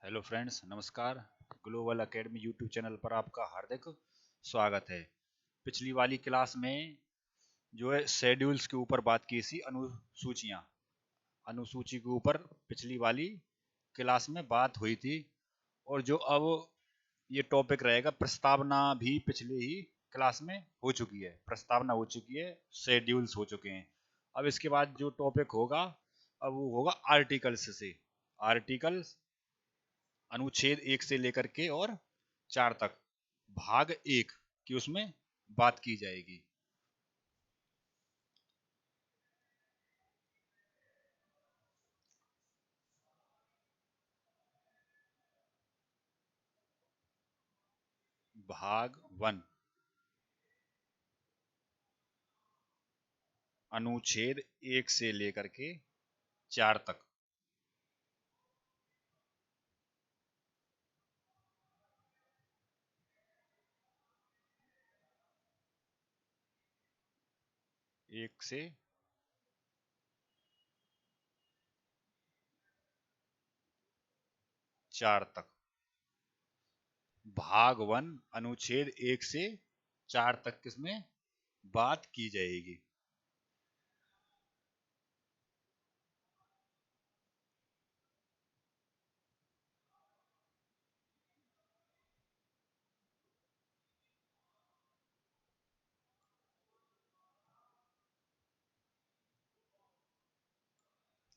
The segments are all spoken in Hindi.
हेलो फ्रेंड्स, नमस्कार। ग्लोबल एकेडमी यूट्यूब चैनल पर आपका हार्दिक स्वागत है। पिछली वाली क्लास में जो है शेड्यूल्स के ऊपर बात की थी, अनुसूची के ऊपर पिछली वाली क्लास में बात हुई थी। और जो अब ये टॉपिक रहेगा, प्रस्तावना भी पिछली ही क्लास में हो चुकी है, प्रस्तावना हो चुकी है, शेड्यूल्स हो चुके हैं। अब इसके बाद जो टॉपिक होगा, अब वो होगा आर्टिकल्स से। आर्टिकल्स अनुच्छेद 1 से लेकर के और 4 तक, भाग 1 की उसमें बात की जाएगी। भाग 1, अनुच्छेद 1 से लेकर के 4 तक। एक से चार तक, भाग 1 अनुच्छेद 1 से 4 तक किसमें बात की जाएगी।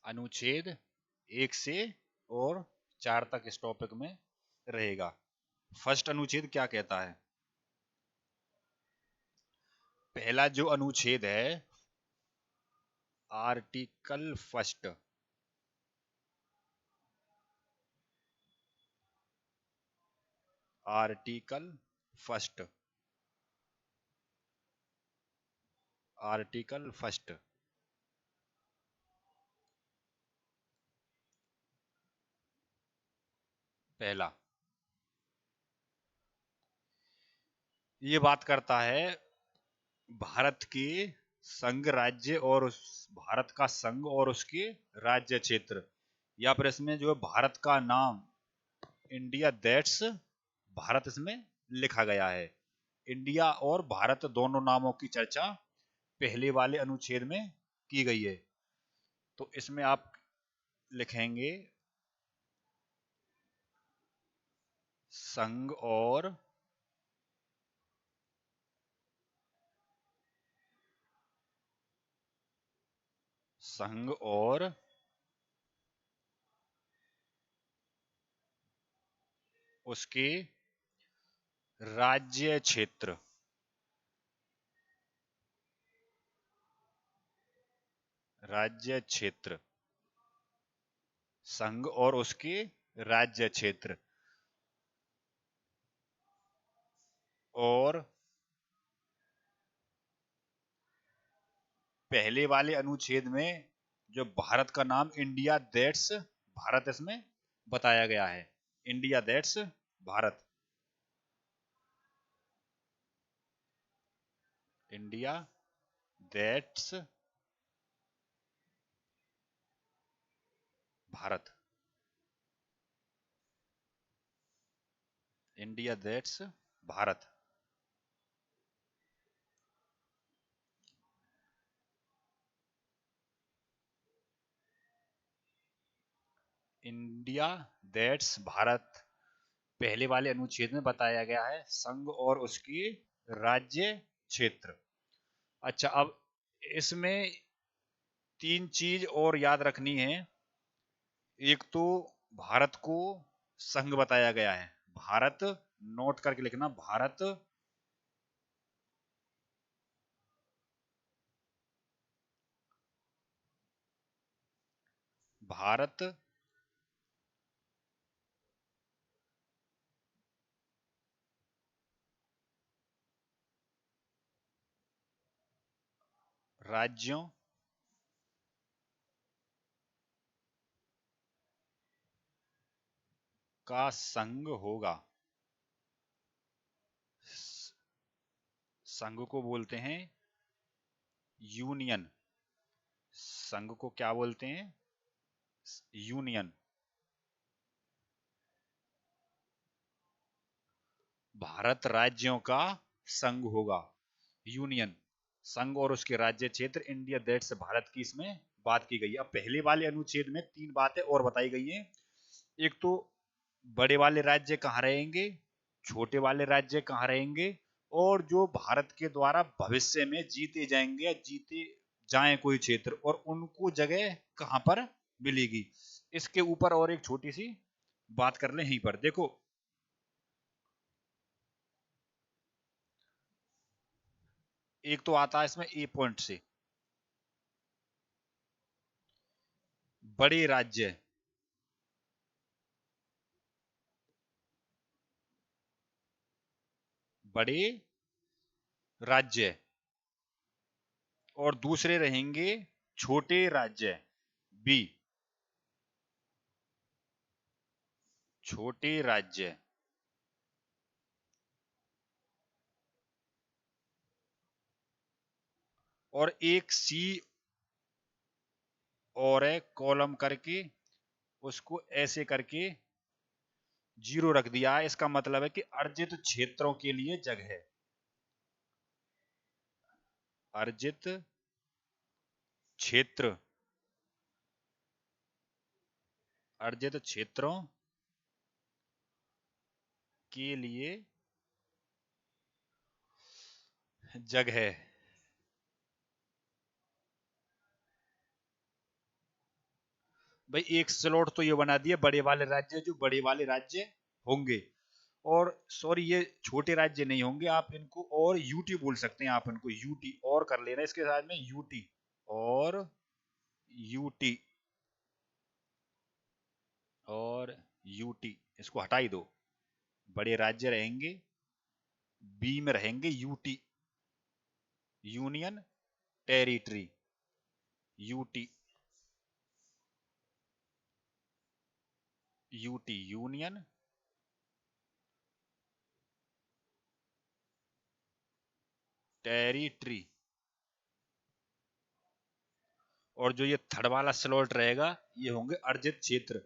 अनुच्छेद 1 से और 4 तक इस टॉपिक में रहेगा। फर्स्ट अनुच्छेद क्या कहता है? पहला जो अनुच्छेद है, article first, article first, article first, पहला, ये बात करता है भारत के संघ राज्य और भारत का संघ और उसके राज्य क्षेत्र, या फिर इसमें जो है भारत का नाम, इंडिया दैट्स भारत इसमें लिखा गया है। इंडिया और भारत दोनों नामों की चर्चा पहले वाले अनुच्छेद में की गई है। तो इसमें आप लिखेंगे संघ और संघ और उसके राज्य क्षेत्र, राज्य क्षेत्र, संघ और उसके राज्य क्षेत्र। और पहले वाले अनुच्छेद में जो भारत का नाम इंडिया दैट्स भारत इसमें बताया गया है, India that's Bharat, India that's Bharat, India that's Bharat. India that's Bharat पहले वाले अनुच्छेद में बताया गया है, संघ और उसकी राज्य क्षेत्र। अच्छा, अब इसमें तीन चीज और याद रखनी है। एक तो भारत को संघ बताया गया है, भारत नोट करके लिखना, भारत भारत राज्यों का संघ होगा। संघ को बोलते हैं यूनियन, संघ को क्या बोलते हैं? यूनियन। भारत राज्यों का संघ होगा, यूनियन। संघ और उसके राज्य क्षेत्र, इंडिया दैट्स भारत की इसमें बात की गई है। अब पहले वाले अनुच्छेद में 3 बातें और बताई गई हैं। एक तो बड़े वाले राज्य कहाँ रहेंगे, छोटे वाले राज्य कहाँ रहेंगे, और जो भारत के द्वारा भविष्य में जीते जाएंगे या जीते जाए कोई क्षेत्र, और उनको जगह कहाँ पर मिलेगी। इसके ऊपर और एक छोटी सी बात कर लें यहीं पर। देखो, एक तो आता है इसमें ए पॉइंट से, बड़े राज्य, बड़े राज्य, और दूसरे रहेंगे छोटे राज्य, बी, छोटे राज्य। और एक सी और है कॉलम करके, उसको ऐसे करके जीरो रख दिया है। इसका मतलब है कि अर्जित क्षेत्रों के लिए जगह, अर्जित क्षेत्र, अर्जित क्षेत्रों के लिए जगह। भाई एक स्लॉट तो ये बना दिया बड़े वाले राज्य, जो बड़े वाले राज्य होंगे। और सॉरी, ये छोटे राज्य नहीं होंगे, आप इनको और यूटी बोल सकते हैं, आप इनको यूटी और कर लेना इसके साथ में, यूटी और यूटी और यूटी, इसको हटा ही दो। बड़े राज्य रहेंगे, बी में रहेंगे UT, union territory, UT, UT union territory. और जो ये थर्ड वाला स्लॉट रहेगा, ये होंगे अर्जित क्षेत्र।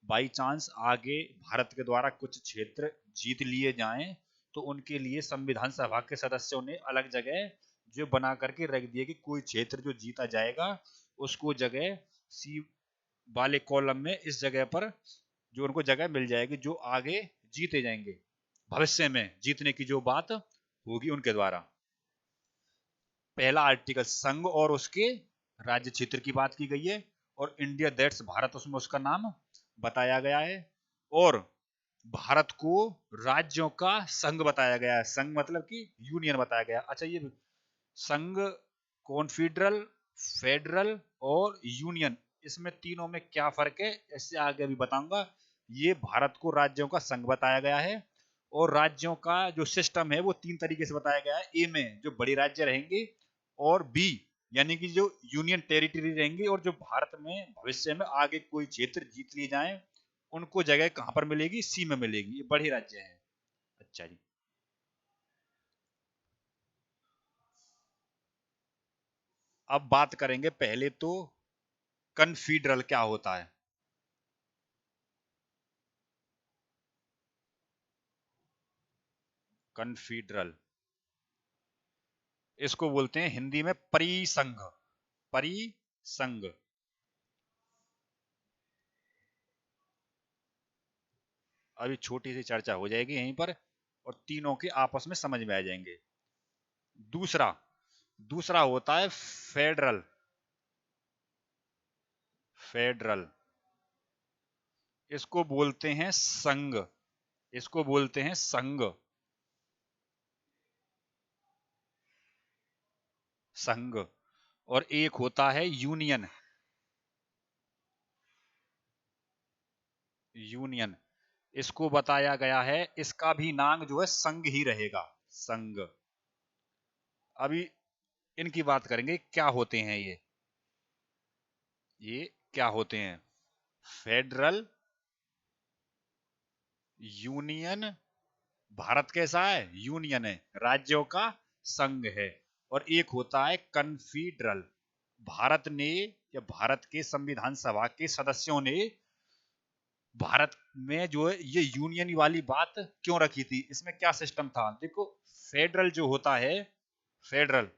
बाई चांस आगे भारत के द्वारा कुछ क्षेत्र जीत लिए जाएं, तो उनके लिए संविधान सभा के सदस्यों ने अलग जगह जो बना करके रख दिए कि कोई क्षेत्र जो जीता जाएगा, उसको जगह सी वाले कॉलम में इस जगह पर जो उनको जगह मिल जाएगी, जो आगे जीते जाएंगे, भविष्य में जीतने की जो बात होगी उनके द्वारा। पहला आर्टिकल संघ और उसके राज्य क्षेत्र की बात की गई है, और इंडिया दैट्स भारत, उसमें उसका नाम बताया गया है। और भारत को राज्यों का संघ बताया गया है, संघ मतलब कि यूनियन बताया गया। अच्छा, ये संघ, कॉन्फेडरल, फेडरल और यूनियन, इसमें तीनों में क्या फर्क है, इससे आगे भी बताऊंगा। ये भारत को राज्यों का संघ बताया गया है, और राज्यों का जो सिस्टम है वो 3 तरीके से बताया गया है। ए में जो बड़े राज्य रहेंगे, और बी यानी कि जो यूनियन टेरिटरी रहेंगी, और जो भारत में भविष्य में आगे कोई क्षेत्र जीत लिए जाए, उनको जगह कहां पर मिलेगी, सी में मिलेगी। ये बड़े राज्य हैं। अच्छा जी, अब बात करेंगे पहले तो कन्फीडरल क्या होता है। कन्फीडरल, इसको बोलते हैं हिंदी में परिसंघ, परिसंघ। अभी छोटी सी चर्चा हो जाएगी यहीं पर, और तीनों के आपस में समझ में आ जाएंगे। दूसरा, दूसरा होता है फेडरल, फेडरल, इसको बोलते हैं संघ, इसको बोलते हैं संघ, संघ। और एक होता है यूनियन, यूनियन, इसको बताया गया है, इसका भी नाम जो है संघ ही रहेगा, संघ। अभी इनकी बात करेंगे, क्या होते हैं ये क्या होते हैं। फेडरल, यूनियन, भारत कैसा है, यूनियन है, राज्यों का संघ है। और एक होता है कन्फीडरल, भारत ने या भारत के संविधान सभा के सदस्यों ने भारत में जो है ये यूनियन वाली बात क्यों रखी थी, इसमें क्या सिस्टम था? देखो, फेडरल जो होता है, फेडरल,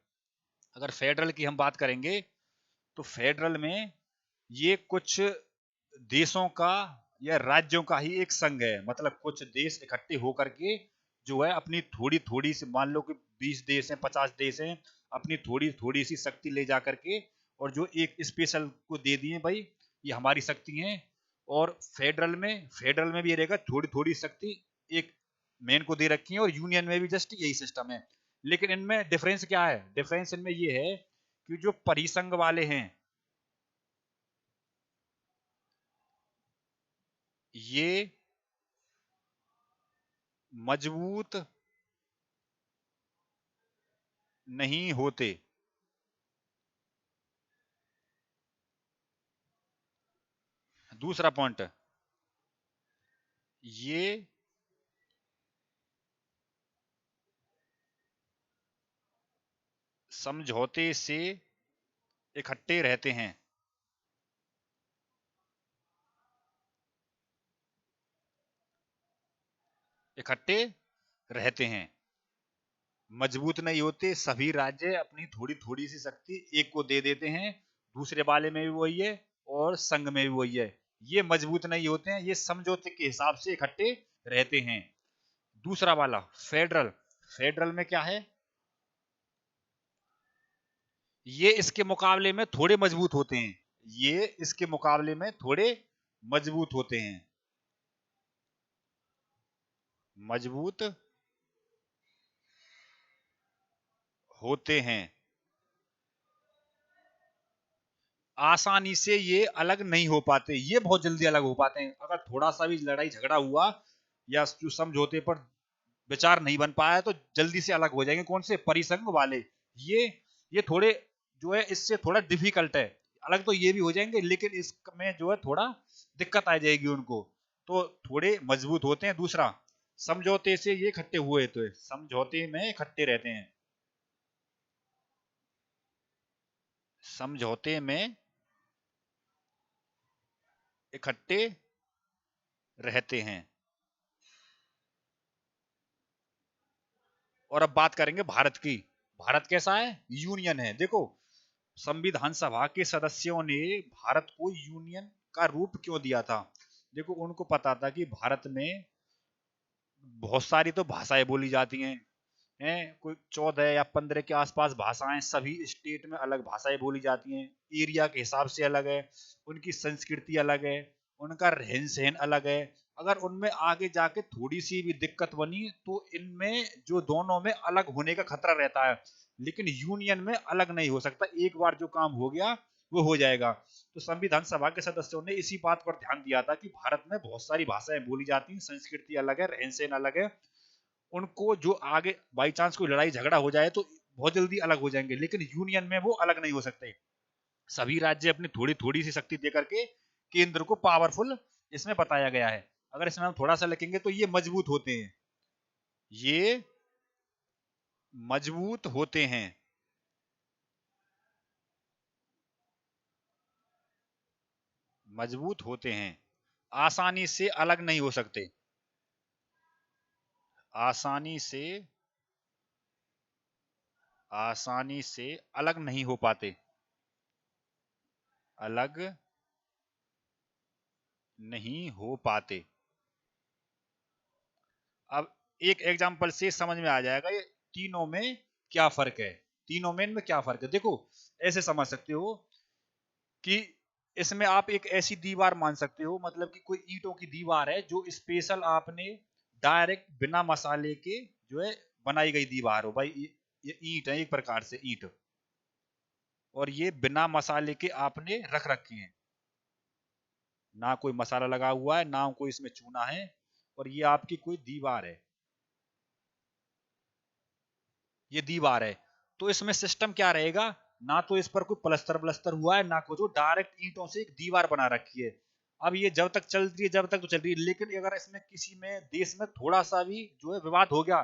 अगर फेडरल की हम बात करेंगे तो फेडरल में ये कुछ देशों का या राज्यों का ही एक संघ है। मतलब कुछ देश इकट्ठे होकर के जो है अपनी थोड़ी थोड़ी सी, मान लो कि 20 देश हैं, 50 देश हैं, अपनी थोड़ी थोड़ी सी शक्ति ले जा करके और जो एक स्पेशल को दे दिए भाई ये हमारी शक्ति है। और फेडरल में भी ये रहेगा, थोड़ी थोड़ी शक्ति एक मेन को दे रखी है, और यूनियन में भी जस्ट यही सिस्टम है। लेकिन इनमें डिफरेंस क्या है? डिफरेंस इनमें ये है कि जो परिसंघ वाले हैं ये मजबूत नहीं होते। दूसरा पॉइंट, ये समझौते से इकट्ठे रहते हैं। इकट्ठे रहते हैं, मजबूत नहीं होते। सभी राज्य अपनी थोड़ी थोड़ी सी शक्ति एक को दे देते हैं, दूसरे वाले में भी वही है और संघ में भी वही है। ये मजबूत नहीं होते हैं, ये समझौते के हिसाब से इकट्ठे रहते हैं। दूसरा वाला फेडरल, फेडरल में क्या है? ये इसके मुकाबले में थोड़े मजबूत होते हैं, ये इसके मुकाबले में थोड़े मजबूत होते हैं। मजबूत होते हैं, आसानी से ये अलग नहीं हो पाते, ये बहुत जल्दी अलग हो पाते हैं। अगर थोड़ा सा भी लड़ाई झगड़ा हुआ या जो समझौते पर विचार नहीं बन पाया तो जल्दी से अलग हो जाएंगे। कौन से? परिसंघ वाले। ये थोड़े जो है इससे थोड़ा डिफिकल्ट है। अलग तो ये भी हो जाएंगे लेकिन इसमें जो है थोड़ा दिक्कत आ जाएगी उनको, तो थोड़े मजबूत होते हैं। दूसरा, समझौते से ये इकट्ठे हुए, तो समझौते में इकट्ठे रहते हैं, समझौते में इकट्ठे रहते हैं। और अब बात करेंगे भारत की। भारत कैसा है? यूनियन है। देखो, संविधान सभा के सदस्यों ने भारत को यूनियन का रूप क्यों दिया था? देखो, उनको पता था कि भारत में बहुत सारी तो भाषाएं बोली जाती हैं, कोई 14 या 15 के आसपास भाषाएं, सभी स्टेट में अलग भाषाएं बोली जाती हैं, एरिया के हिसाब से अलग है, उनकी संस्कृति अलग है, उनका रहन सहन अलग है। अगर उनमें आगे जाके थोड़ी सी भी दिक्कत बनी तो इनमें जो दोनों में अलग होने का खतरा रहता है। लेकिन यूनियन में अलग नहीं हो सकता, एक बार जो काम हो गया वो हो जाएगा। तो संविधान सभा के सदस्यों ने इसी बात पर ध्यान दिया था कि भारत में बहुत सारी भाषाएं बोली जाती हैं, संस्कृति अलग है, रहन सहन अलग है। उनको जो आगे बाई चांस कोई लड़ाई झगड़ा हो जाए तो बहुत जल्दी अलग हो जाएंगे, लेकिन यूनियन में वो अलग नहीं हो सकते। सभी राज्य अपनी थोड़ी थोड़ी सी शक्ति दे करके केंद्र को पावरफुल इसमें बताया गया है। अगर इसमें हम थोड़ा सा लिखेंगे तो ये मजबूत होते हैं, ये मजबूत होते हैं, मजबूत होते हैं, आसानी से अलग नहीं हो सकते, आसानी से, आसानी से अलग नहीं हो पाते, अलग नहीं हो पाते। अब एक एग्जांपल से समझ में आ जाएगा ये तीनों में क्या फर्क है। तीनों में इनमें क्या फर्क है? देखो, ऐसे समझ सकते हो कि इसमें आप एक ऐसी दीवार मान सकते हो, मतलब कि कोई ईंटों की दीवार है जो स्पेशल आपने डायरेक्ट बिना मसाले के जो है बनाई गई दीवार हो भाई। ये ईंट है, एक प्रकार से ईंट, और ये बिना मसाले के आपने रख रखी है, ना कोई मसाला लगा हुआ है, ना कोई इसमें चूना है, और ये आपकी कोई दीवार है, ये दीवार है। तो इसमें सिस्टम क्या रहेगा? ना तो इस पर कोई प्लस्तर व्लस्तर हुआ है, ना कुछ, जो डायरेक्ट ईंटों से एक दीवार बना रखी है। अब ये जब तक चल रही है, जब तक तो चल रही है, लेकिन अगर इसमें किसी में देश में थोड़ा सा भी जो है विवाद हो गया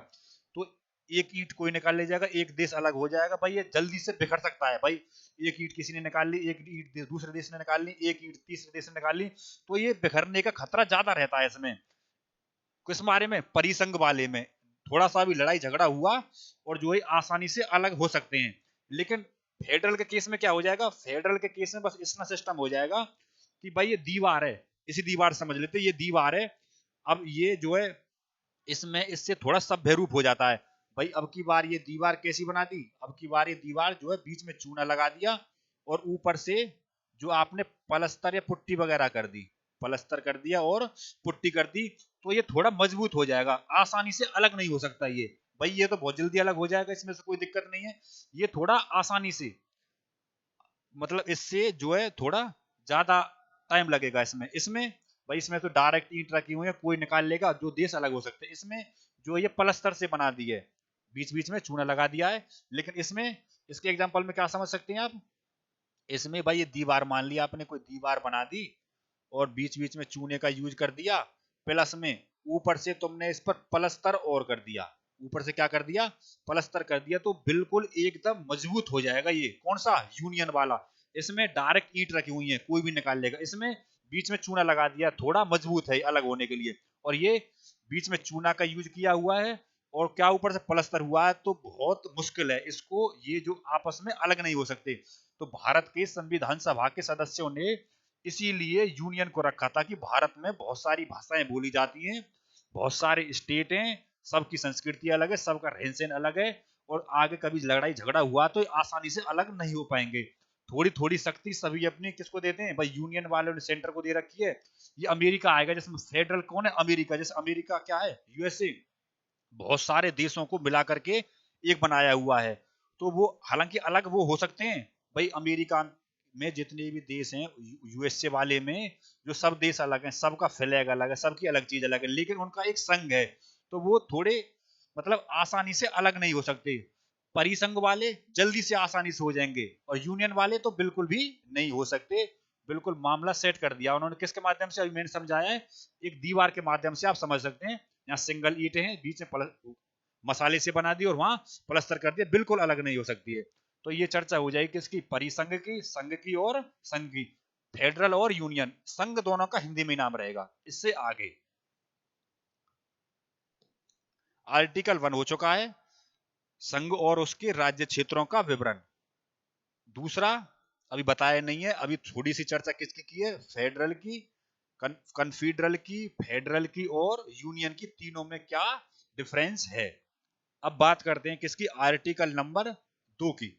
तो एक ईंट कोई निकाल ले जाएगा, एक देश अलग हो जाएगा भाई, ये जल्दी से बिखर सकता है भाई। एक ईंट किसी ने निकाल ली, एक ईंट दूसरे देश ने निकाल ली, एक ईंट तीसरे देश ने निकाल ली, तो ये बिखरने का खतरा ज्यादा रहता है इसमें। किस बारे में? परिसंघ वाले में थोड़ा सा भी लड़ाई झगड़ा हुआ और जो है आसानी से अलग हो सकते हैं। लेकिन फेडरल के केस में क्या हो जाएगा? फेडरल के केस में बस इतना सिस्टम हो जाएगा कि भाई ये दीवार है, इसी दीवार समझ लेते, ये दीवार है, अब ये जो है इसमें इससे थोड़ा सभ्य रूप हो जाता है। भाई अब की बार ये दीवार कैसी बना दी? अब की बार ये दीवार जो है बीच में चूना लगा दिया और ऊपर से जो आपने पलस्तर या पुट्टी वगैरह कर दी, पलस्तर कर दिया और पुट्टी कर दी, तो ये थोड़ा मजबूत हो जाएगा, आसानी से अलग नहीं हो सकता ये। भाई ये तो बहुत जल्दी अलग हो जाएगा, इसमें से कोई दिक्कत नहीं है। ये थोड़ा आसानी से, मतलब इससे जो है थोड़ा ज्यादा टाइम लगेगा इसमें। इसमें भाई इसमें तो डायरेक्ट ईंट रखी हुई है, कोई निकाल लेगा, जो देश अलग हो सकते हैं। इसमें जो ये पलस्तर से बना दी है, बीच बीच में चूना लगा दिया है। लेकिन इसमें इसके एग्जांपल में क्या समझ सकते हैं आप? इसमें भाई ये दीवार मान लिया आपने, कोई दीवार बना दी और बीच बीच में चूने का यूज कर दिया, प्लस में ऊपर से तुमने इस पर पलस्तर और कर दिया, ऊपर से क्या कर दिया? पलस्तर कर दिया, तो बिल्कुल एकदम मजबूत हो जाएगा। ये कौन सा? यूनियन वाला। इसमें डायरेक्ट ईंट रखी हुई है, कोई भी निकाल लेगा। इसमें बीच में चूना लगा दिया, थोड़ा मजबूत है अलग होने के लिए। और ये बीच में चूना का यूज किया हुआ है और क्या ऊपर से पलस्तर हुआ है, तो बहुत मुश्किल है इसको, ये जो आपस में अलग नहीं हो सकते। तो भारत के संविधान सभा के सदस्यों ने इसीलिए यूनियन को रखा था कि भारत में बहुत सारी भाषाएं बोली जाती हैं, बहुत सारे स्टेट हैं, सबकी संस्कृति अलग है, सबका रहन सहन अलग है, और आगे कभी लड़ाई झगड़ा हुआ तो आसानी से अलग नहीं हो पाएंगे। थोड़ी थोड़ी शक्ति सभी अपनी किसको देते हैं? भाई यूनियन वालों ने सेंटर को दे रखी है। ये अमेरिका आएगा जिसमें फेडरल कौन है? अमेरिका। जैसे अमेरिका क्या है? यूएसए, बहुत सारे देशों को मिला करके एक बनाया हुआ है। तो वो हालांकि अलग वो हो सकते हैं, भाई अमेरिका में जितने भी देश हैं, यूएसए वाले में जो सब देश अलग हैं, सबका फ्लैग अलग है, सबकी अलग चीज अलग है, लेकिन उनका एक संघ है, तो वो थोड़े मतलब आसानी से अलग नहीं हो सकते। परिसंघ वाले जल्दी से आसानी से हो जाएंगे और यूनियन वाले तो बिल्कुल भी नहीं हो सकते। बिल्कुल मामला सेट कर दिया उन्होंने, किसके माध्यम से? अभी मैंने समझाया है, एक दीवार के माध्यम से आप समझ सकते हैं। यहाँ सिंगल ईंट है, बीच में मसाले से बना दी और वहां प्लस्तर कर दिया, बिल्कुल अलग नहीं हो सकती है। तो ये चर्चा हो जाएगी किसकी? परिसंघ की, संघ की और संघ की। फेडरल और यूनियन, संघ दोनों का हिंदी में नाम रहेगा। इससे आगे आर्टिकल 1 हो चुका है, संघ और उसके राज्य क्षेत्रों का विवरण। दूसरा अभी बताया नहीं है, अभी थोड़ी सी चर्चा किसकी की है? फेडरल की, कन्फेडरल की, फेडरल की और यूनियन की, तीनों में क्या डिफरेंस है। अब बात करते हैं किसकी? आर्टिकल नंबर 2 की।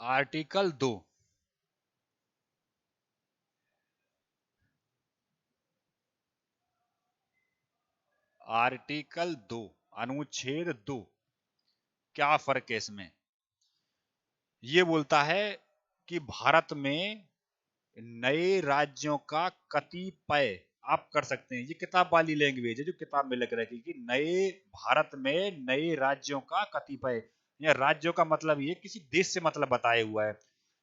आर्टिकल 2, आर्टिकल 2, अनुच्छेद 2, क्या फर्क है इसमें? ये बोलता है कि भारत में नए राज्यों का कतिपय, आप कर सकते हैं, ये किताब वाली लैंग्वेज है जो किताब में लिख रखी कि नए, भारत में नए राज्यों का कतिपय, या राज्यों का मतलब ये किसी देश से मतलब बताया हुआ है।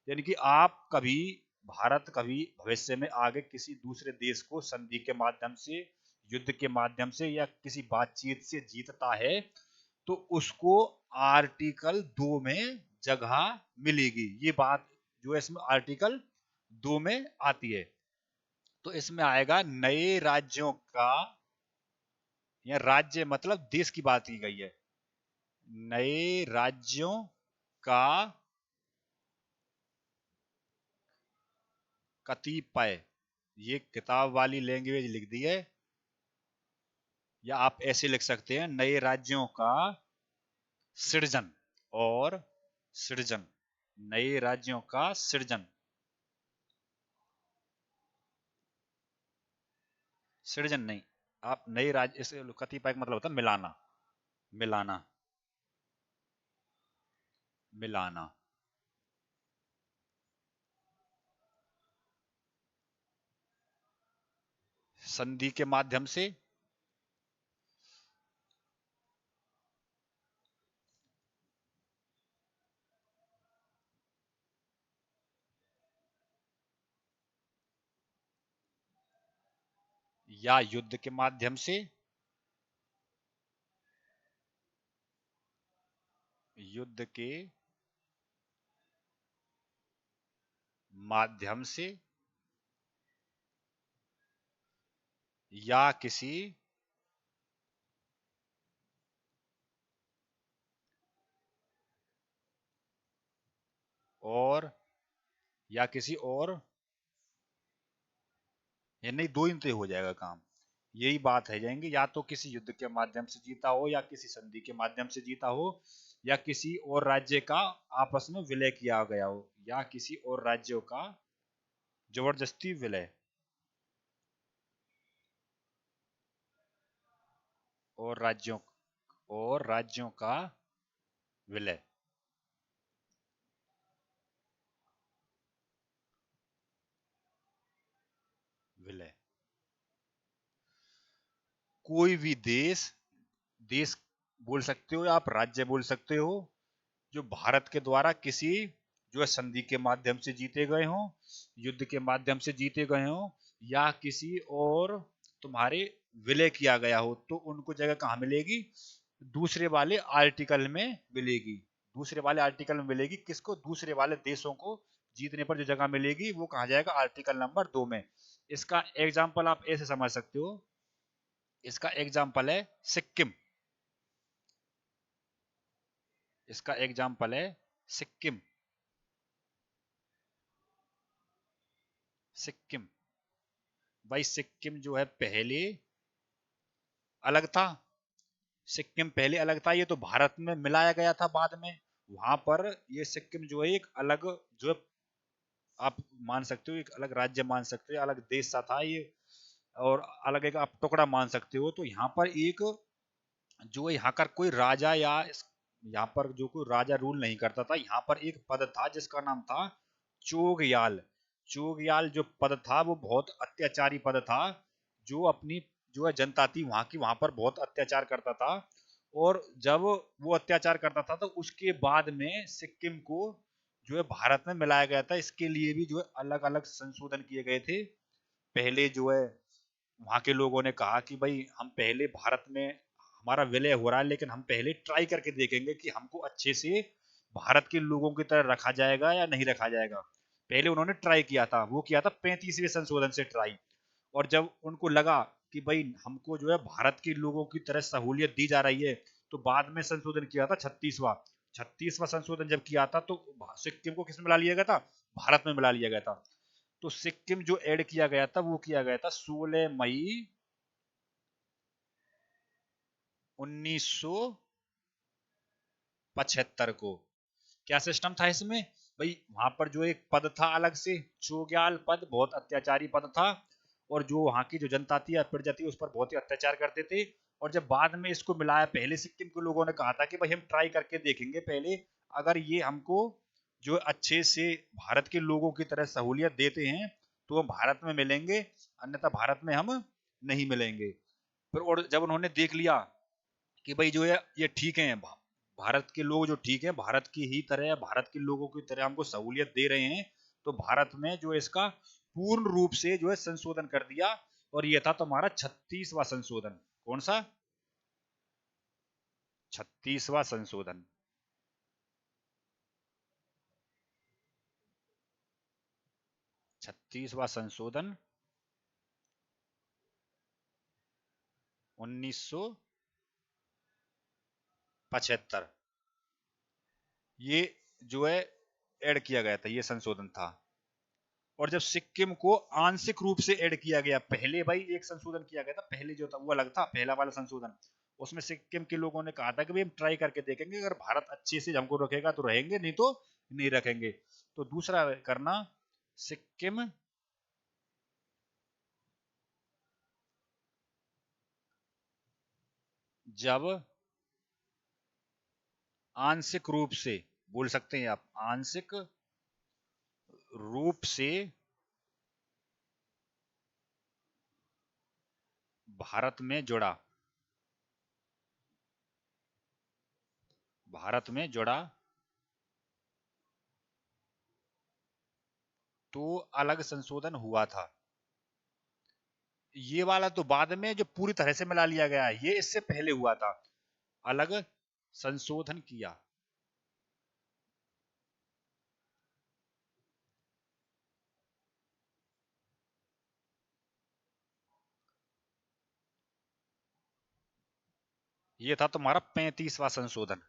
यानी कि आप कभी, भारत कभी भविष्य में आगे किसी दूसरे देश को संधि के माध्यम से, युद्ध के माध्यम से या किसी बातचीत से जीतता है, तो उसको आर्टिकल 2 में जगह मिलेगी। ये बात जो है इसमें आर्टिकल 2 में आती है। तो इसमें आएगा नए राज्यों का, या राज्य मतलब देश की बात की गई है, नए राज्यों का कतिपय, ये किताब वाली लैंग्वेज लिख दी है, या आप ऐसे लिख सकते हैं नए राज्यों का सृजन और सृजन, नए राज्यों का सृजन, सृजन नहीं, आप नए राज्य, इसे कतिपय का मतलब होता है मिलाना, मिलाना, मिलाना। संधि के माध्यम से, या युद्ध के माध्यम से, युद्ध के माध्यम से या किसी और या किसी और, ये नहीं, दो ही तो हो जाएगा काम, यही बात है जाएंगे, या तो किसी युद्ध के माध्यम से जीता हो या किसी संधि के माध्यम से जीता हो या किसी और राज्य का आपस में विलय किया गया हो या किसी और राज्यों का जबरदस्ती विलय, और राज्यों का विलय। विलय, कोई भी देश, देश बोल सकते हो या आप राज्य बोल सकते हो, जो भारत के द्वारा किसी जो है संधि के माध्यम से जीते गए हों, युद्ध के माध्यम से जीते गए हों या किसी और तुम्हारे विलय किया गया हो, तो उनको जगह कहाँ मिलेगी? दूसरे वाले आर्टिकल में मिलेगी। दूसरे वाले आर्टिकल में मिलेगी किसको? दूसरे वाले देशों को जीतने पर जो जगह मिलेगी वो कहाँ जाएगा? आर्टिकल नंबर 2 में। इसका एग्जाम्पल आप ऐसे समझ सकते हो, इसका एग्जाम्पल है सिक्किम। इसका एग्जाम्पल है सिक्किम। सिक्किम, भाई सिक्किम जो है पहले अलग था। सिक्किम पहले अलग था, ये तो भारत में मिलाया गया था बाद में। वहां पर ये सिक्किम जो है एक अलग, जो है आप मान सकते हो एक अलग राज्य मान सकते हो, अलग देश सा था ये, और अलग एक आप टुकड़ा मान सकते हो। तो यहाँ पर एक जो यहाँ का कोई राजा या यहाँ पर जो कोई राजा रूल नहीं करता था, यहाँ पर एक पद था जिसका नाम था चोगयाल। चोगयाल जो पद था वो बहुत अत्याचारी पद था, जो अपनी जो है जनता थी वहां की, वहां पर बहुत अत्याचार करता था। और जब वो अत्याचार करता था तो उसके बाद में सिक्किम को जो है भारत में मिलाया गया था। इसके लिए भी जो है अलग अलग संशोधन किए गए थे। पहले जो है वहां के लोगों ने कहा कि भाई हम पहले भारत में हमारा विलय हो रहा है, लेकिन हम पहले ट्राई करके देखेंगे कि हमको अच्छे से भारत के लोगों की तरह रखा जाएगा या नहीं रखा जाएगा। पहले उन्होंने ट्राई किया था, वो किया था 35वें संशोधन से ट्राई। और जब उनको लगा कि भाई हमको जो है भारत के लोगों की तरह सहूलियत दी जा रही है, तो बाद में संशोधन किया था 36वां। 36वां संशोधन जब किया था तो सिक्किम को किस में मिला लिया गया था? भारत में मिला लिया गया था। तो सिक्किम जो ऐड किया गया था वो किया गया था 16 मई 1975 को। क्या सिस्टम था इसमें? भाई वहां पर जो एक पद था अलग से, चोग्याल पद, बहुत अत्याचारी पद था, और जो वहां की जो जनता थी या प्रजा थी उस पर बहुत ही अत्याचार करते थे। और जब बाद में इसको मिलाया, पहले सिक्किम के लोगों ने कहा था कि भाई हम ट्राई करके देखेंगे पहले, अगर ये हमको जो अच्छे से भारत के लोगों की तरह सहूलियत देते हैं तो हम भारत में मिलेंगे, अन्यथा भारत में हम नहीं मिलेंगे। फिर और जब उन्होंने देख लिया कि भाई जो है ये ठीक है, भारत के लोग जो ठीक है, भारत की ही तरह, भारत के लोगों की तरह हमको सहूलियत दे रहे हैं, तो भारत में जो इसका पूर्ण रूप से जो है संशोधन कर दिया। और ये था तुम्हारा 36वां संशोधन। कौन सा? 36वां संशोधन। 36वां संशोधन 1975, ये जो है ऐड किया गया था, ये संशोधन था। और जब सिक्किम को आंशिक रूप से ऐड किया गया, पहले भाई एक संशोधन किया गया था, पहले जो था वो अलग था, पहला वाला संशोधन, उसमें सिक्किम के लोगों ने कहा था कि भाई हम ट्राई करके देखेंगे, अगर भारत अच्छे से हमको रखेगा तो रहेंगे, नहीं तो नहीं रखेंगे। तो दूसरा करना, सिक्किम जब आंशिक रूप से, बोल सकते हैं आप, आंशिक रूप से भारत में जुड़ा, भारत में जुड़ा, तो अलग संशोधन हुआ था। ये वाला तो बाद में जो पूरी तरह से मिला लिया गया है, ये इससे पहले हुआ था। अलग संशोधन किया, ये था तुम्हारा 35वां संशोधन।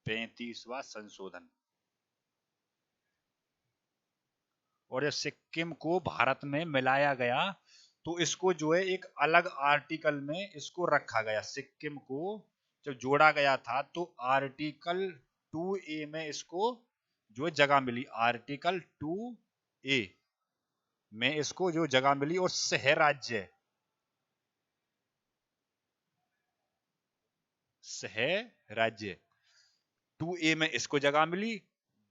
35वां संशोधन। और जब सिक्किम को भारत में मिलाया गया तो इसको जो है एक अलग आर्टिकल में इसको रखा गया। सिक्किम को जब जोड़ा गया था तो आर्टिकल 2A में इसको जो है जगह मिली। आर्टिकल 2A में इसको जो जगह मिली और सह राज्य राज्य 2A में इसको जगह मिली।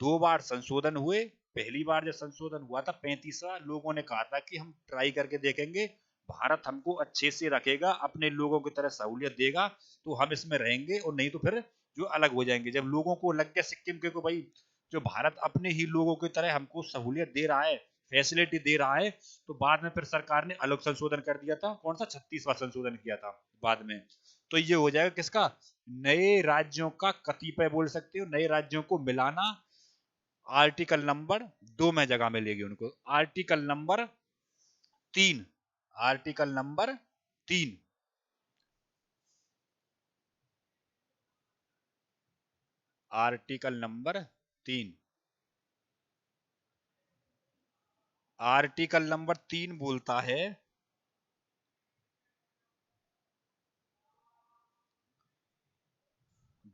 2 बार संशोधन हुए। पहली बार जब संशोधन हुआ था 35वां, लोगों ने कहा था कि हम ट्राई करके देखेंगे, भारत हमको अच्छे से रखेगा, अपने लोगों की तरह सहूलियत देगा तो हम इसमें रहेंगे, और नहीं तो फिर जो अलग हो जाएंगे। जब लोगों को लग गया सिक्किम के को भाई जो भारत अपने ही लोगों की तरह हमको सहूलियत दे रहा है, फैसिलिटी दे रहा है, तो बाद में फिर सरकार ने अलग संशोधन कर दिया था। कौन सा? 36वां संशोधन किया था बाद में। तो ये हो जाएगा किसका? नए राज्यों का कतिपय बोल सकते हो, नए राज्यों को मिलाना। आर्टिकल नंबर 2 में जगह मिलेगी उनको। Article number 3। Article number 3। Article number 3। Article number 3 बोलता है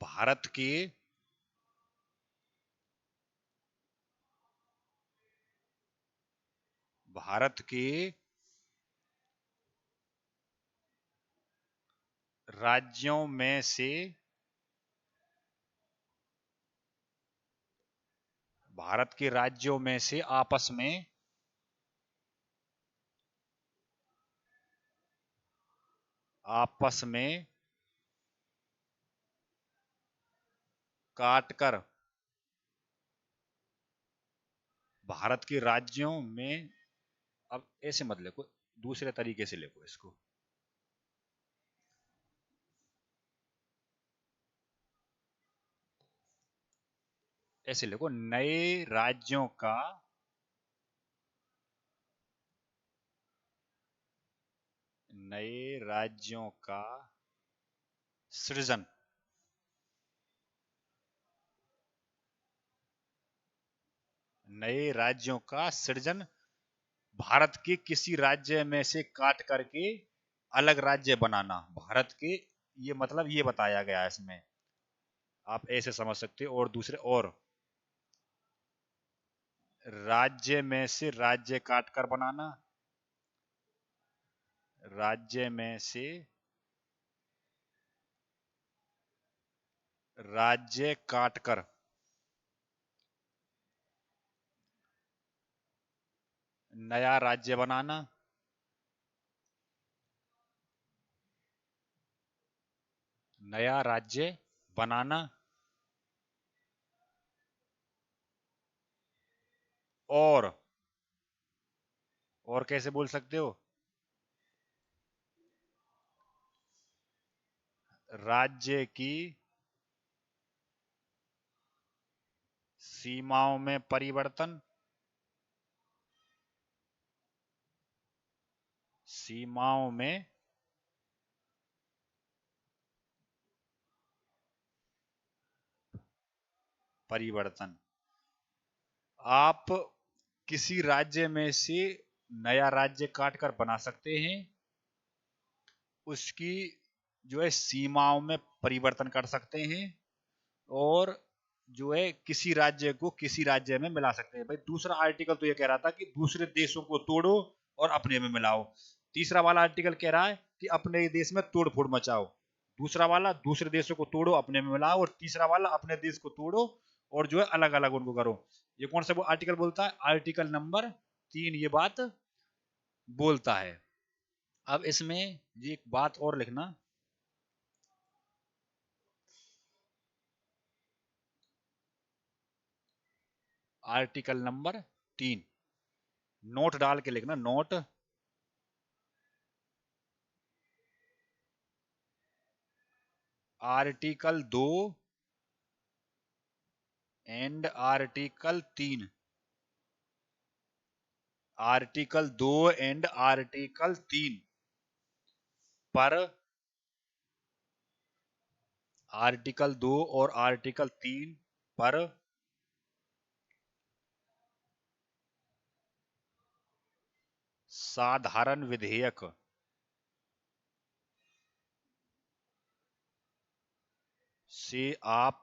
भारत के भारत के राज्यों में से भारत के राज्यों में से आपस में काटकर भारत के राज्यों में। अब ऐसे मत लिखो, दूसरे तरीके से लिखो इसको। ऐसे लिखो, नए राज्यों का सृजन। नए राज्यों का सृजन भारत के किसी राज्य में से काट करके अलग राज्य बनाना। भारत के, ये मतलब ये बताया गया है इसमें, आप ऐसे समझ सकते हो। और दूसरे, और राज्य में से राज्य काटकर बनाना। राज्य में से राज्य काटकर नया राज्य बनाना। नया राज्य बनाना। और कैसे बोल सकते हो? राज्य की सीमाओं में परिवर्तन। सीमाओं में परिवर्तन। आप किसी राज्य में से नया राज्य काट कर बना सकते हैं, उसकी जो है सीमाओं में परिवर्तन कर सकते हैं, और जो है किसी राज्य को किसी राज्य में मिला सकते हैं। भाई दूसरा आर्टिकल तो ये कह रहा था कि दूसरे देशों को तोड़ो और अपने में मिलाओ। तीसरा वाला आर्टिकल कह रहा है कि अपने देश में तोड़ फोड़ मचाओ। दूसरा वाला दूसरे देशों को तोड़ो अपने में मिलाओ, और तीसरा वाला अपने देश को तोड़ो और जो है अलग अलग उनको करो। ये कौन सा वो आर्टिकल बोलता है? आर्टिकल नंबर 3 ये बात बोलता है। अब इसमें ये एक बात और लिखना। आर्टिकल नंबर 3 नोट डाल के लिखना, note. Article 2 and article 3 article 2 and article 3 पर, आर्टिकल 2 और आर्टिकल 3 पर साधारण विधेयक से आप,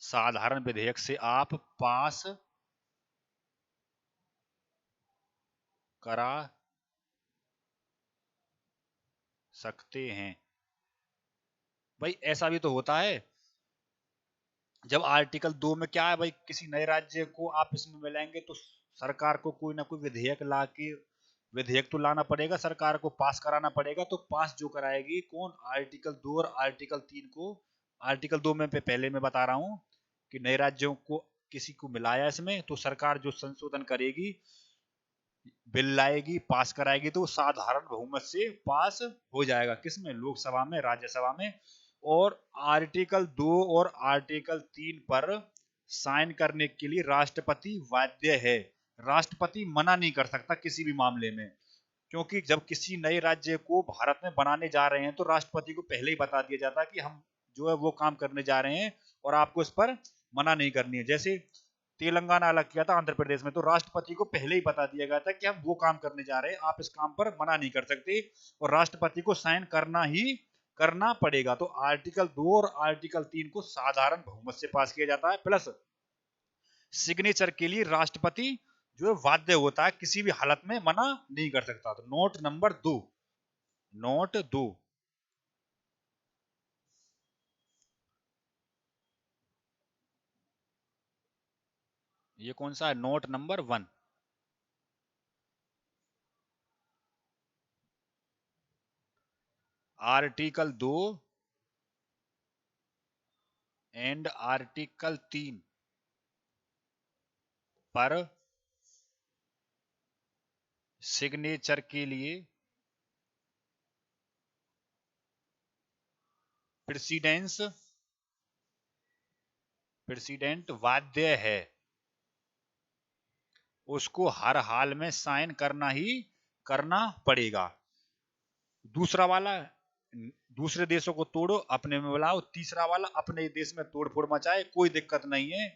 साधारण विधेयक से आप पास करा सकते हैं। भाई ऐसा भी तो होता है, जब आर्टिकल 2 में क्या है भाई, किसी नए राज्य को आप इसमें मिलाएंगे तो सरकार को कोई ना कोई विधेयक ला के, विधेयक तो लाना पड़ेगा, सरकार को पास कराना पड़ेगा, तो पास जो कराएगी कौन, आर्टिकल 2 और आर्टिकल 3 को। आर्टिकल 2 में पहले मैं बता रहा हूं कि नए राज्यों को किसी को मिलाया इसमें, तो सरकार जो संशोधन करेगी, बिल लाएगी, पास कराएगी, तो साधारण बहुमत से पास हो जाएगा, किसमें, लोकसभा में, राज्यसभा में। और आर्टिकल 2 और आर्टिकल 3 पर साइन करने के लिए राष्ट्रपति बाध्य है, राष्ट्रपति मना नहीं कर सकता किसी भी मामले में, क्योंकि जब किसी नए राज्य को भारत में बनाने जा रहे हैं तो राष्ट्रपति को पहले ही बता दिया जाता है कि हम जो है वो काम करने जा रहे हैं और आपको इस पर मना नहीं करनी है। जैसे तेलंगाना अलग किया था आंध्र प्रदेश में, तो राष्ट्रपति को पहले ही बता दिया गया था कि हम वो काम करने जा रहे हैं, आप इस काम पर मना नहीं कर सकते, और राष्ट्रपति को साइन करना ही करना पड़ेगा। तो आर्टिकल 2 और आर्टिकल 3 को साधारण बहुमत से पास किया जाता है, प्लस सिग्नेचर के लिए राष्ट्रपति जो है बाध्य होता है, किसी भी हालत में मना नहीं कर सकता। तो नोट नंबर 2, नोट 2। ये कौन सा है, note number 1। Article 2 and article 3 पर सिग्नेचर के लिए प्रेसिडेंस, प्रेसिडेंट बाध्य है, उसको हर हाल में साइन करना ही करना पड़ेगा। दूसरा वाला, दूसरे देशों को तोड़ो अपने में मिलाओ, तीसरा वाला अपने देश में तोड़ फोड़ मचाए, कोई दिक्कत नहीं है।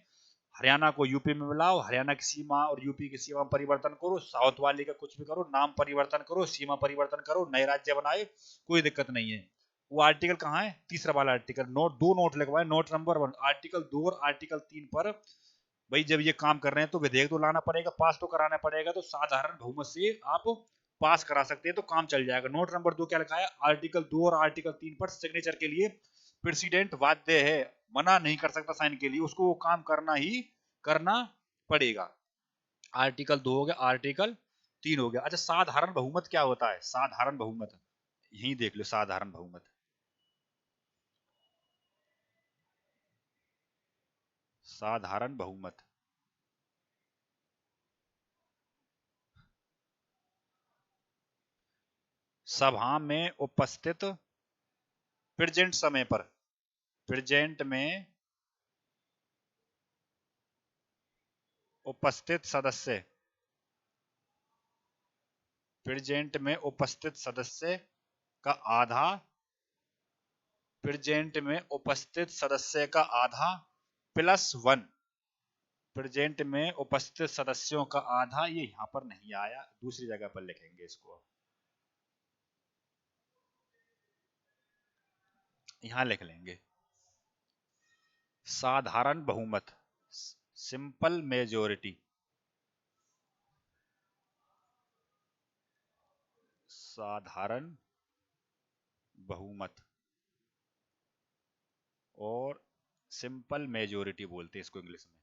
हरियाणा को यूपी में मिलाओ, हरियाणा की सीमा और यूपी की सीमा परिवर्तन करो, साउथ वाले का कुछ भी करो, नाम परिवर्तन करो, सीमा परिवर्तन करो, नए राज्य बनाए, कोई दिक्कत नहीं है। वो आर्टिकल कहाँ है, तीसरा वाला आर्टिकल, नोट 2 नोट लिखवाए, नोट नंबर 1, आर्टिकल 2 और आर्टिकल 3 पर भाई जब ये काम कर रहे हैं तो विधेयक तो लाना पड़ेगा, पास तो कराना पड़ेगा, तो साधारण बहुमत से आप पास करा सकते हैं तो काम चल जाएगा। नोट नंबर 2 क्या लिखा है, आर्टिकल 2 और आर्टिकल 3 पर सिग्नेचर के लिए प्रेसिडेंट बाध्य है, मना नहीं कर सकता साइन के लिए, उसको वो काम करना ही करना पड़ेगा। आर्टिकल 2 हो गया, आर्टिकल 3 हो गया। अच्छा, साधारण बहुमत क्या होता है, साधारण बहुमत यही देख लो, साधारण बहुमत, साधारण बहुमत सभा में उपस्थित, प्रेजेंट समय पर, प्रेजेंट में उपस्थित सदस्य, प्रेजेंट में उपस्थित सदस्य का आधा, प्रेजेंट में उपस्थित सदस्य का आधा प्लस 1, प्रेजेंट में उपस्थित सदस्यों का आधा, ये यहां पर नहीं आया, दूसरी जगह पर लिखेंगे इसको, यहां लिख लेंगे साधारण बहुमत, सिंपल मेजोरिटी, साधारण बहुमत और सिंपल मेजोरिटी बोलते हैं इसको इंग्लिश में,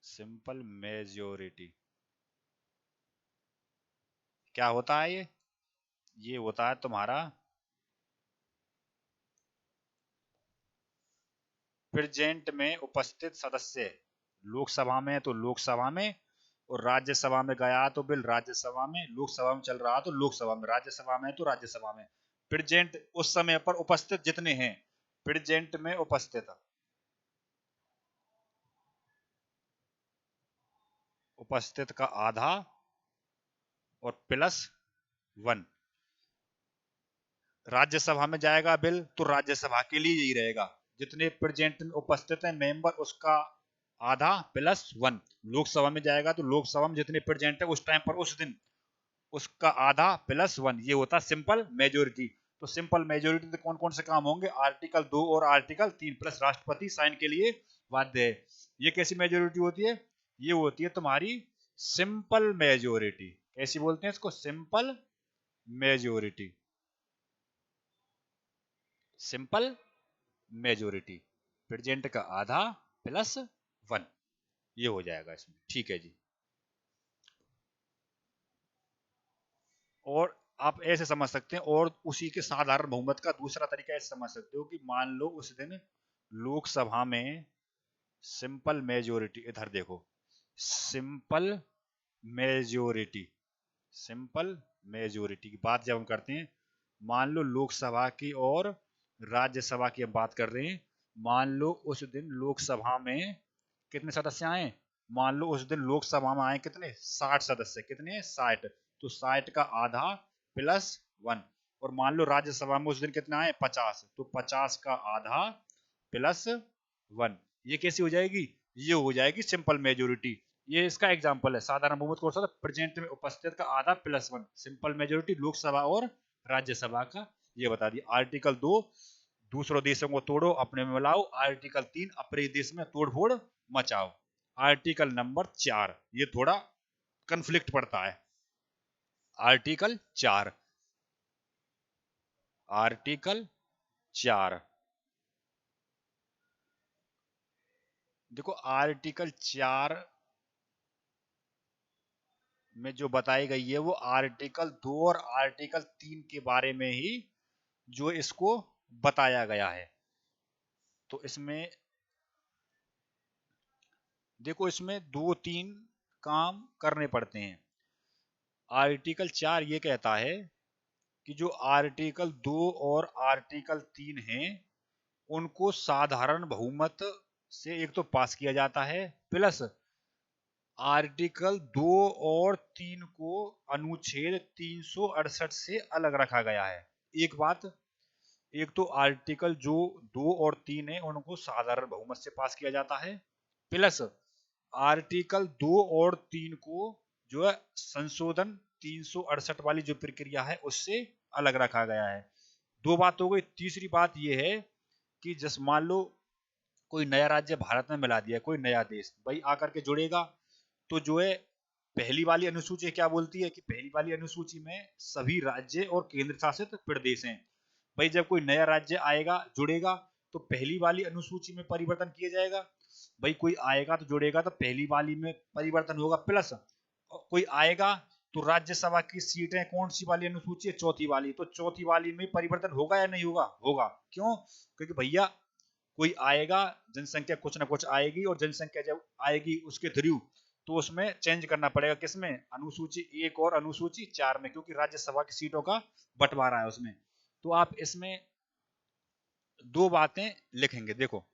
सिंपल मेजोरिटी। क्या होता है ये होता है तुम्हारा प्रेजेंट में उपस्थित सदस्य, लोकसभा में तो लोकसभा में, और राज्यसभा में गया तो बिल राज्यसभा में, लोकसभा में चल रहा तो लोकसभा में, राज्यसभा में तो राज्यसभा में, प्रेजेंट उस समय पर उपस्थित जितने हैं, प्रेजेंट में उपस्थित, उपस्थित का आधा और +1। राज्यसभा में जाएगा बिल तो राज्यसभा के लिए यही रहेगा, जितने प्रेजेंट में उपस्थित हैं मेंबर उसका आधा +1। लोकसभा में जाएगा तो लोकसभा में जितने प्रेजेंट है उस टाइम पर उस दिन उसका आधा +1। ये होता सिंपल मेजोरिटी। तो सिंपल मेजोरिटी से कौन कौन से काम होंगे? आर्टिकल 2 और आर्टिकल 3 प्लस राष्ट्रपति साइन के लिए बाध्य है। ये कैसी मेजोरिटी होती है? ये होती है तुम्हारी सिंपल मेजोरिटी। कैसी बोलते हैं इसको? Simple majority. Simple majority, present का आधा +1, ये हो जाएगा इसमें। ठीक है जी। और आप ऐसे समझ सकते हैं, और उसी के साधारण बहुमत का दूसरा तरीका ऐसे समझ सकते हो कि मान लो उस दिन लोकसभा में सिंपल मेजोरिटी, इधर देखो, सिंपल मेजोरिटी, सिंपल मेजोरिटी की बात जब हम करते हैं, मान लो लोकसभा की और राज्यसभा की हम बात कर रहे हैं। मान लो उस दिन लोकसभा में कितने सदस्य आए? मान लो उस दिन लोकसभा में आए कितने? 60 सदस्य। कितने? 60। तो 60 का आधा +1। और मान लो राज्यसभा में उस दिन कितने आए? 50। तो 50 का आधा +1। ये कैसी हो जाएगी? ये हो जाएगी सिंपल मेजोरिटी। ये इसका एग्जांपल है। साधारण बहुमत कौन सा था? प्रेजेंट में उपस्थित का आधा +1। सिंपल मेजोरिटी लोकसभा और राज्यसभा का ये बता दिया। आर्टिकल 2, दूसरों देशों को तोड़ो अपने में मिलाओ। आर्टिकल 3, अपने देश में तोड़ फोड़ मचाओ। आर्टिकल नंबर 4, ये थोड़ा कंफ्लिक्ट पड़ता है। आर्टिकल 4, आर्टिकल 4 देखो, आर्टिकल 4 में जो बताई गई है वो आर्टिकल 2 और आर्टिकल 3 के बारे में ही जो इसको बताया गया है। तो इसमें देखो, इसमें 2-3 काम करने पड़ते हैं। आर्टिकल 4 ये कहता है कि जो आर्टिकल 2 और आर्टिकल 3 हैं उनको साधारण बहुमत से एक तो पास किया जाता है, प्लस आर्टिकल 2 और 3 को अनुच्छेद 368 से अलग रखा गया है। एक बात, एक तो आर्टिकल जो 2 और 3 है उनको साधारण बहुमत से पास किया जाता है, प्लस आर्टिकल 2 और 3 को जो है संशोधन 368 वाली जो प्रक्रिया है उससे अलग रखा गया है। दो बात हो गई। तीसरी बात यह है कि जैसे मान लो कोई नया राज्य भारत में मिला दिया, कोई नया देश भाई आकर के जुड़ेगा, तो जो है पहली वाली अनुसूची क्या बोलती है कि पहली वाली अनुसूची में सभी राज्य और केंद्र शासित प्रदेश हैं। भाई जब कोई नया राज्य आएगा जुड़ेगा तो पहली वाली अनुसूची में परिवर्तन किया जाएगा। भाई कोई आएगा तो जुड़ेगा तो पहली वाली में परिवर्तन होगा, प्लस कोई आएगा तो राज्यसभा की सीटें कौन सी वाली अनुसूची है? चौथी वाली। तो चौथी वाली में परिवर्तन होगा या नहीं होगा? होगा। क्यों? क्योंकि भैया कोई आएगा, जनसंख्या कुछ ना कुछ आएगी, और जनसंख्या जब आएगी उसके थ्रू तो उसमें चेंज करना पड़ेगा। किसमें? अनुसूची 1 और अनुसूची 4 में, क्योंकि राज्यसभा की सीटों का बंटवारा है उसमें। तो आप इसमें दो बातें लिखेंगे, देखो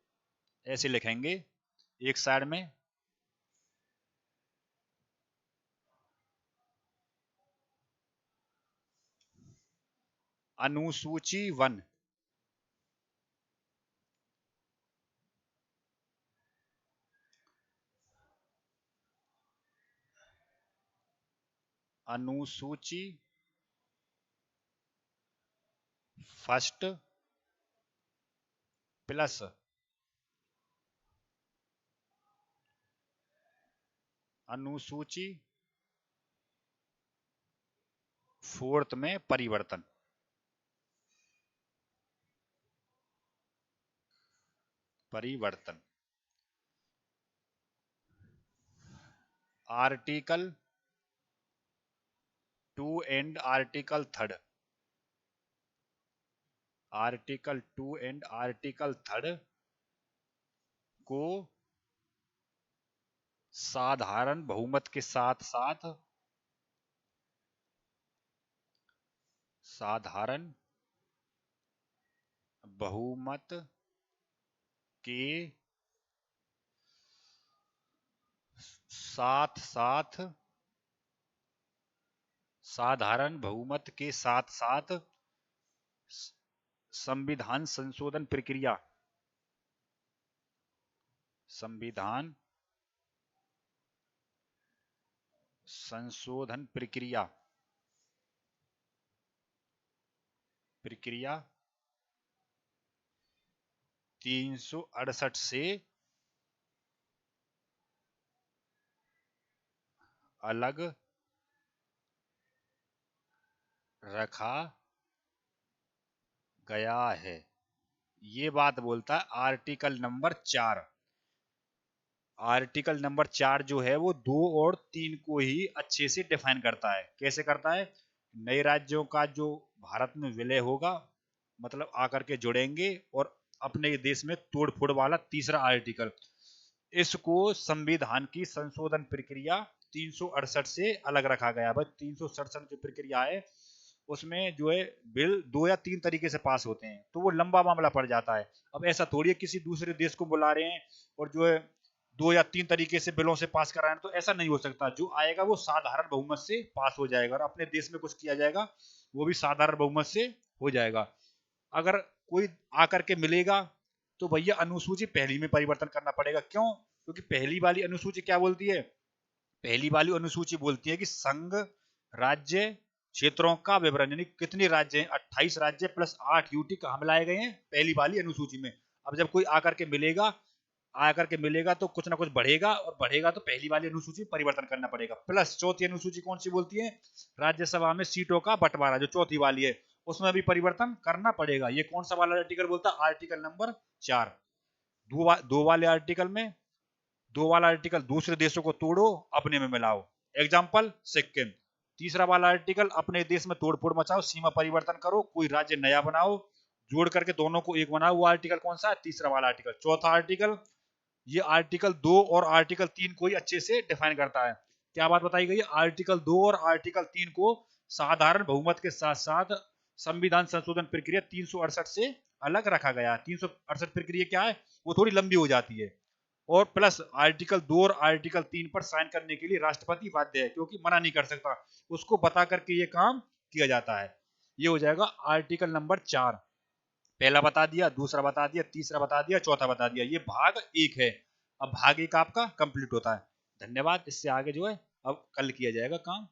ऐसे लिखेंगे एक साइड में, अनुसूची 1, अनुसूची फर्स्ट प्लस अनुसूची फोर्थ में परिवर्तन। परिवर्तन article 2 and article 3, article 2 and article 3 को साधारण बहुमत के साथ साथ साधारण बहुमत के साथ साथ साधारण बहुमत के साथ साथ संविधान संशोधन प्रक्रिया संविधान संशोधन प्रक्रिया प्रक्रिया 368 से अलग रखा गया है। ये बात बोलता है आर्टिकल नंबर 4। आर्टिकल नंबर 4 जो है वो 2 और 3 को ही अच्छे से डिफाइन करता है। कैसे करता है? नए राज्यों का जो भारत में विलय होगा, मतलब आकर के जुड़ेंगे, और अपने देश में तोड़ फोड़ वाला तीसरा आर्टिकल, इसको संविधान की संशोधन प्रक्रिया 368 से अलग रखा गया। भाई 367 जो प्रक्रिया है उसमें जो है बिल 2 या 3 तरीके से पास होते हैं, तो वो लंबा मामला पड़ जाता है। अब ऐसा थोड़ी है किसी दूसरे देश को बुला रहे हैं और जो है 2 या 3 तरीके से बिलों से पास करा रहे हैं, तो ऐसा नहीं हो सकता। जो आएगा वो साधारण बहुमत से पास हो जाएगा, और अपने देश में कुछ किया जाएगा वो भी साधारण बहुमत से हो जाएगा। अगर कोई आकर के मिलेगा तो भैया अनुसूची पहली में परिवर्तन करना पड़ेगा। क्यों? क्योंकि पहली वाली अनुसूची क्या बोलती है? पहली वाली अनुसूची बोलती है कि संघ राज्य क्षेत्रों का विवरण, यानी कितने राज्य हैं, 28 राज्य प्लस 8 यूटी कहाँ मिलाए गए हैं? पहली वाली अनुसूची में। अब जब कोई आकर के मिलेगा तो कुछ ना कुछ बढ़ेगा, और बढ़ेगा तो पहली वाली अनुसूची परिवर्तन करना पड़ेगा। प्लस चौथी अनुसूची कौन सी बोलती है? राज्यसभा में सीटों का बंटवारा, जो चौथी वाली है, उसमें भी परिवर्तन करना पड़ेगा। ये कौन सा वाला आर्टिकल बोलता है? Article number 4। दो वाले आर्टिकल में, दो वाला आर्टिकल दूसरे देशों को तोड़ो अपने में मिलाओ, एग्जाम्पल सिक्किम। तीसरा वाला आर्टिकल अपने देश में तोड़ फोड़ मचाओ, सीमा परिवर्तन करो, कोई राज्य नया बनाओ, जोड़ करके दोनों को एक बनाओ। वो आर्टिकल कौन सा है? तीसरा वाला आर्टिकल। चौथा आर्टिकल, ये आर्टिकल 2 और आर्टिकल 3 को ही अच्छे से डिफाइन करता है। क्या बात बताई गई है? आर्टिकल 2 और आर्टिकल 3 को साधारण बहुमत के साथ साथ संविधान संशोधन प्रक्रिया 368 से अलग रखा गया। 368 प्रक्रिया क्या है? वो थोड़ी लंबी हो जाती है, और प्लस आर्टिकल 2 और आर्टिकल 3 पर साइन करने के लिए राष्ट्रपति बाध्य है, क्योंकि मना नहीं कर सकता, उसको बता करके ये काम किया जाता है। ये हो जाएगा आर्टिकल नंबर 4। पहला बता दिया, दूसरा बता दिया, तीसरा बता दिया, चौथा बता दिया। ये भाग 1 है। अब भाग 1 आपका कंप्लीट होता है। धन्यवाद। इससे आगे जो है अब कल किया जाएगा काम।